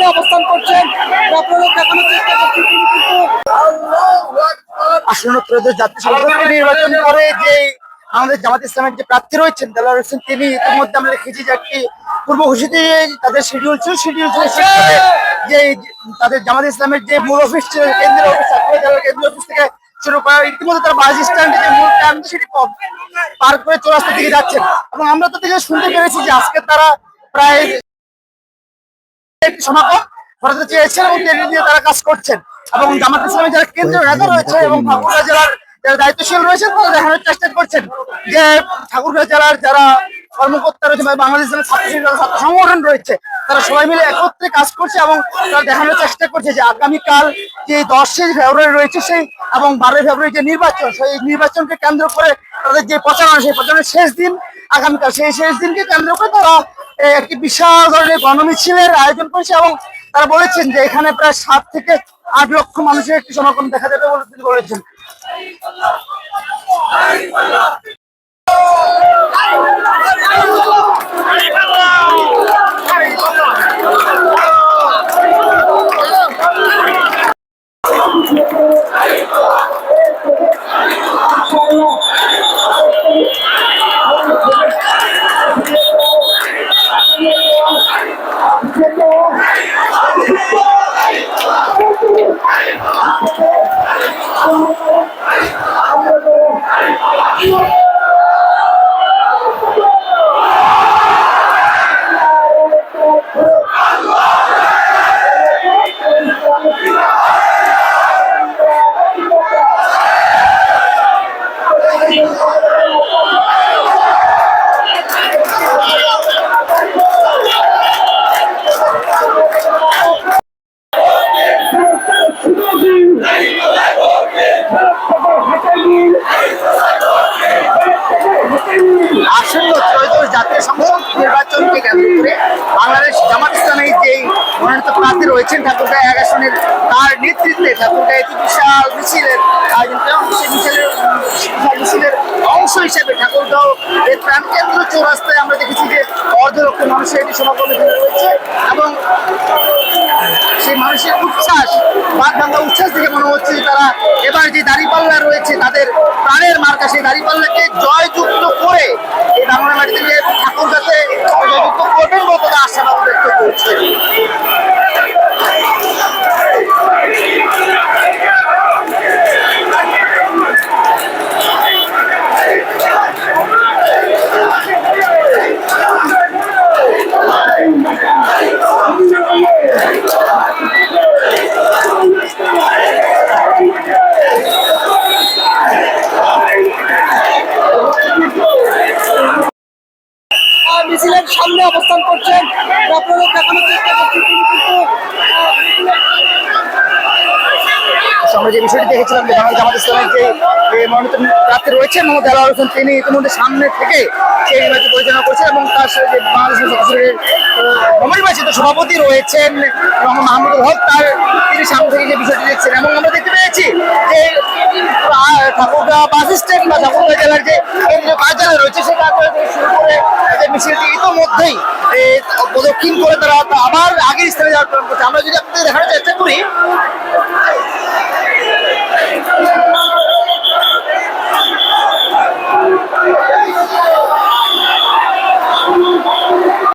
সামনে অবস্থান করছেন, আপনারা দেখানোর চেষ্টা করছেন তিনি কিন্তু আসন্ন ত্রয়োদশ জাতীয় সংসদ নির্বাচন করে যে আমাদের জামাত ইসলামের যে প্রার্থী রয়েছেন দেলোয়ার হোসেন, তিনি ইতিমধ্যে আমরা দেখেছি যে একটি পূর্ব ঘোষিত তাদের শিডিউল ছিল যে তাদের জামাত ইসলামের যে মূল অফিস ছিল কেন্দ্রীয় অফিস, কেন্দ্রীয় অফিস থেকে শুরু করা ইতিমধ্যে তার বাস স্ট্যান্ডে যে মূল ক্যাম্প সেটি পার করে চৌরাস্তার দিকে যাচ্ছেন। এবং আমরা তো থেকে শুনতে পেরেছি যে আজকে তারা প্রায় একটি সমাগম ঘটাতে চেয়েছেন এবং নিয়ে তারা কাজ করছেন। এবং জামাত ইসলামের যারা কেন্দ্রীয় নেতা রয়েছে এবং ঠাকুরগাঁও জেলার যারা দায়িত্বশীল রয়েছেন তারা দেখানোর চেষ্টা করছেন যে ঠাকুরগাঁও জেলার যারা কর্মকর্তা রয়েছে বা বাংলাদেশ ছাত্র সংগঠন রয়েছে তারা সবাই মিলে একত্রে কাজ করছে এবং তারা দেখানোর চেষ্টা করছে যে আগামীকাল যে 10 ফেব্রুয়ারি রয়েছে সেই এবং 12 ফেব্রুয়ারি যে নির্বাচন, সেই নির্বাচনকে কেন্দ্র করে তাদের যে প্রচারণা, সেই প্রচারণের শেষ দিন আগামীকাল, সেই শেষ দিনকে কেন্দ্র করে তারা একটি বিশাল ধরনের গণমিছিলের আয়োজন করেছে এবং তারা বলেছেন যে এখানে প্রায় 7 থেকে 8 লক্ষ মানুষের একটি সমাগম দেখা যাবে বলে তিনি বলেছেন। আসন্ন ত্রয়োদশ জাতীয় সংসদ নির্বাচনকে কেন্দ্র করে বাংলাদেশ জামাত ইসলামের যে মনোনীত প্রার্থী রয়েছেন ঠাকুরগাঁও 1 আসনের, তার নেতৃত্বে ঠাকুরগাঁও একটি বিশাল মিছিলের আয়োজন করা এবং সেই মিছিলের অংশ হিসেবে ঠাকুরগাঁও এর প্রাণকেন্দ্র চৌরাস্তায় আমরা দেখেছি যে 1.5 লক্ষ মানুষের একটি সমাগম এখানে রয়েছে এবং সেই মানুষের উচ্ছ্বাস, বাদ ভাঙা উচ্ছ্বাস দেখে মনে হচ্ছে যে তারা এবার যে দাঁড়িপাল্লা রয়েছে তাদের প্রাণের মার্কা, সেই দাঁড়িপাল্লাকে জয়যুক্ত করে এই বাংলা মাটিতে ঠাকুরগাঁওতে জয়যুক্ত করবেন বলে তারা আশাবাদ ব্যক্ত করছে। মিছিলের সামনে অবস্থান করছেন, আপনারা দেখানোর চেষ্টা করছেন তিনি কিন্তু আমরা যে বিষয়টি দেখেছিলাম যে বাংলাদেশ জামাত ইসলামের যে মনোনীত প্রার্থী রয়েছেন মোহাম্মদ দেলোয়ার হোসেন, তিনি ইতিমধ্যে সামনে থেকে সেই নির্বাচন পরিচালনা করছেন এবং তার সাথে যে বাংলাদেশের নবনির্বাচিত সভাপতি রয়েছেন মোহাম্মদ মাহমুদুল হক, তিনি সামনে থেকে যে বিষয়টি দেখছেন। এবং আমরা দেখতে পেয়েছি যে ঠাকুরগাঁও বাস স্ট্যান্ড বা ঠাকুরগাঁও জেলার যে কেন্দ্রীয় কার্যালয় রয়েছে সেই কার্যালয় থেকে শুরু করে যে মিছিলটি ইতিমধ্যেই প্রদক্ষিণ করে তারা আবার আগের স্থানে যাওয়ার প্ল্যান করছে। আমরা যদি আপনাদের দেখানোর চেষ্টা করি